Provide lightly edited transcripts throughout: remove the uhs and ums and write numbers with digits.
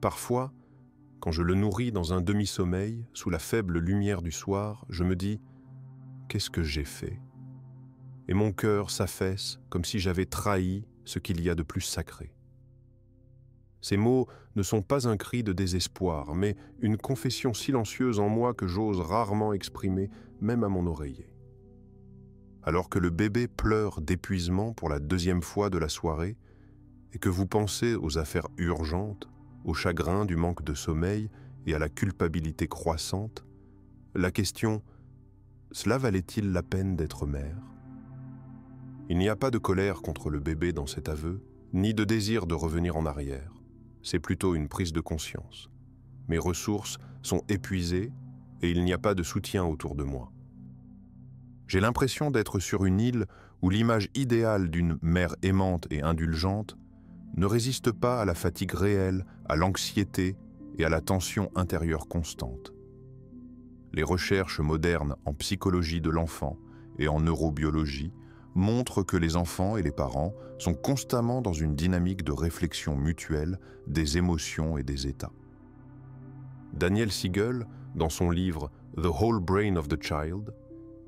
Parfois, quand je le nourris dans un demi-sommeil, sous la faible lumière du soir, je me dis « Qu'est-ce que j'ai fait ?» Et mon cœur s'affaisse comme si j'avais trahi ce qu'il y a de plus sacré. Ces mots ne sont pas un cri de désespoir, mais une confession silencieuse en moi que j'ose rarement exprimer, même à mon oreiller. Alors que le bébé pleure d'épuisement pour la deuxième fois de la soirée, et que vous pensez aux affaires urgentes, au chagrin du manque de sommeil et à la culpabilité croissante, la question « Cela valait-il la peine d'être mère ?» Il n'y a pas de colère contre le bébé dans cet aveu, ni de désir de revenir en arrière. C'est plutôt une prise de conscience. Mes ressources sont épuisées et il n'y a pas de soutien autour de moi. J'ai l'impression d'être sur une île où l'image idéale d'une mère aimante et indulgente ne résiste pas à la fatigue réelle, à l'anxiété et à la tension intérieure constante. Les recherches modernes en psychologie de l'enfant et en neurobiologie montrent que les enfants et les parents sont constamment dans une dynamique de réflexion mutuelle des émotions et des états. Daniel Siegel, dans son livre « The Whole Brain of the Child »,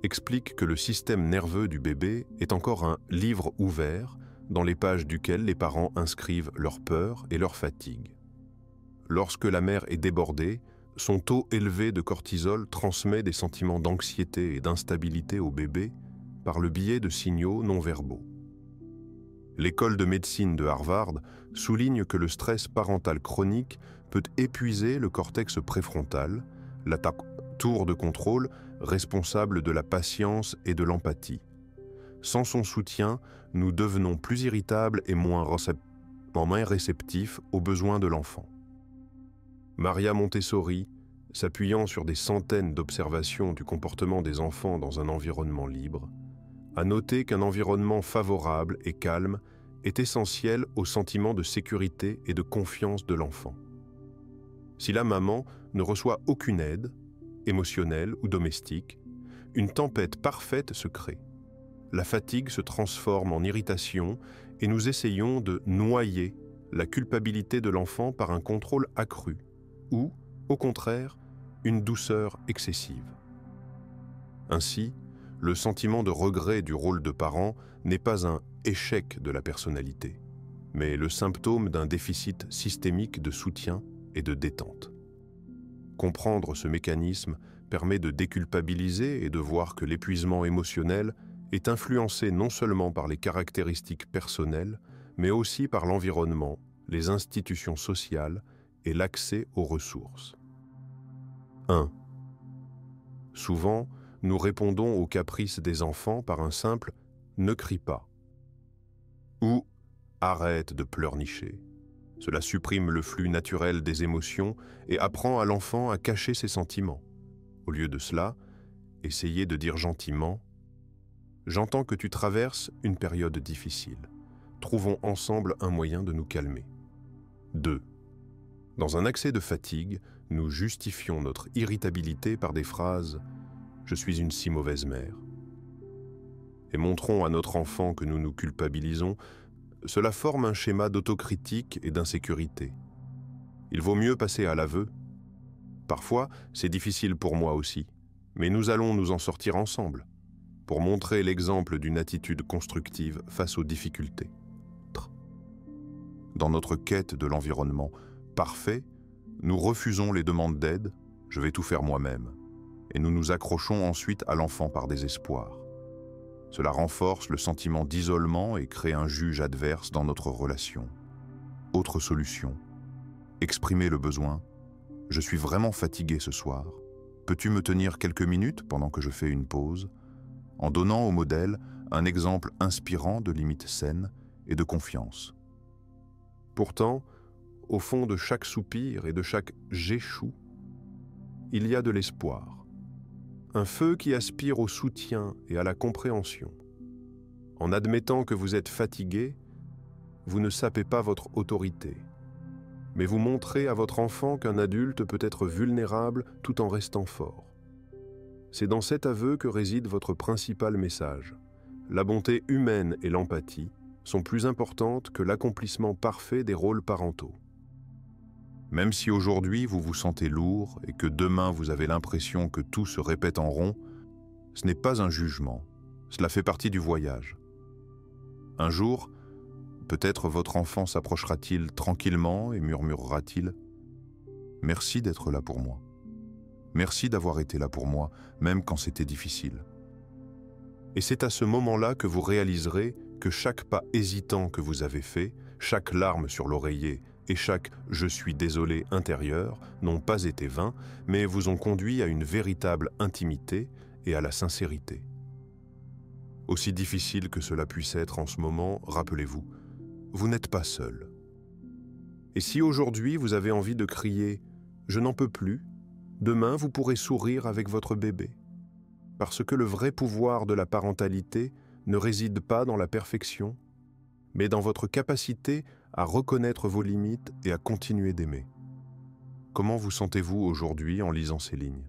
explique que le système nerveux du bébé est encore un livre ouvert dans les pages duquel les parents inscrivent leur peur et leur fatigue. Lorsque la mère est débordée, son taux élevé de cortisol transmet des sentiments d'anxiété et d'instabilité au bébé par le biais de signaux non-verbaux. L'école de médecine de Harvard souligne que le stress parental chronique peut épuiser le cortex préfrontal, la tour de contrôle responsable de la patience et de l'empathie. Sans son soutien, nous devenons plus irritables et moins réceptifs aux besoins de l'enfant. Maria Montessori, s'appuyant sur des centaines d'observations du comportement des enfants dans un environnement libre, a noté qu'un environnement favorable et calme est essentiel au sentiment de sécurité et de confiance de l'enfant. Si la maman ne reçoit aucune aide, émotionnelle ou domestique, une tempête parfaite se crée. La fatigue se transforme en irritation et nous essayons de noyer la culpabilité de l'enfant par un contrôle accru ou, au contraire, une douceur excessive. Ainsi, le sentiment de regret du rôle de parent n'est pas un échec de la personnalité, mais le symptôme d'un déficit systémique de soutien et de détente. Comprendre ce mécanisme permet de déculpabiliser et de voir que l'épuisement émotionnel est influencé non seulement par les caractéristiques personnelles, mais aussi par l'environnement, les institutions sociales et l'accès aux ressources. 1. Souvent, nous répondons aux caprices des enfants par un simple « ne crie pas » ou « arrête de pleurnicher ». Cela supprime le flux naturel des émotions et apprend à l'enfant à cacher ses sentiments. Au lieu de cela, essayez de dire gentiment « J'entends que tu traverses une période difficile. Trouvons ensemble un moyen de nous calmer. » 2. Dans un accès de fatigue, nous justifions notre irritabilité par des phrases « Je suis une si mauvaise mère » et montrons à notre enfant que nous nous culpabilisons. Cela forme un schéma d'autocritique et d'insécurité. Il vaut mieux passer à l'aveu. Parfois, c'est difficile pour moi aussi, mais nous allons nous en sortir ensemble, pour montrer l'exemple d'une attitude constructive face aux difficultés. Dans notre quête de l'environnement parfait, nous refusons les demandes d'aide, je vais tout faire moi-même, et nous nous accrochons ensuite à l'enfant par désespoir. Cela renforce le sentiment d'isolement et crée un juge adverse dans notre relation. Autre solution, exprimer le besoin. Je suis vraiment fatigué ce soir. Peux-tu me tenir quelques minutes pendant que je fais une pause? En donnant au modèle un exemple inspirant de limites saines et de confiance. Pourtant, au fond de chaque soupir et de chaque « j'échoue », il y a de l'espoir. Un feu qui aspire au soutien et à la compréhension. En admettant que vous êtes fatigué, vous ne sapez pas votre autorité, mais vous montrez à votre enfant qu'un adulte peut être vulnérable tout en restant fort. C'est dans cet aveu que réside votre principal message. La bonté humaine et l'empathie sont plus importantes que l'accomplissement parfait des rôles parentaux. Même si aujourd'hui vous vous sentez lourd et que demain vous avez l'impression que tout se répète en rond, ce n'est pas un jugement, cela fait partie du voyage. Un jour, peut-être votre enfant s'approchera-t-il tranquillement et murmurera-t-il « Merci d'être là pour moi. Merci d'avoir été là pour moi, même quand c'était difficile. » Et c'est à ce moment-là que vous réaliserez que chaque pas hésitant que vous avez fait, chaque larme sur l'oreiller et chaque « je suis désolé » intérieur n'ont pas été vains, mais vous ont conduit à une véritable intimité et à la sincérité. Aussi difficile que cela puisse être en ce moment, rappelez-vous, vous n'êtes pas seul. Et si aujourd'hui vous avez envie de crier « je n'en peux plus », demain vous pourrez sourire avec votre bébé. Parce que le vrai pouvoir de la parentalité ne réside pas dans la perfection, mais dans votre capacité à reconnaître vos limites et à continuer d'aimer. Comment vous sentez-vous aujourd'hui en lisant ces lignes ?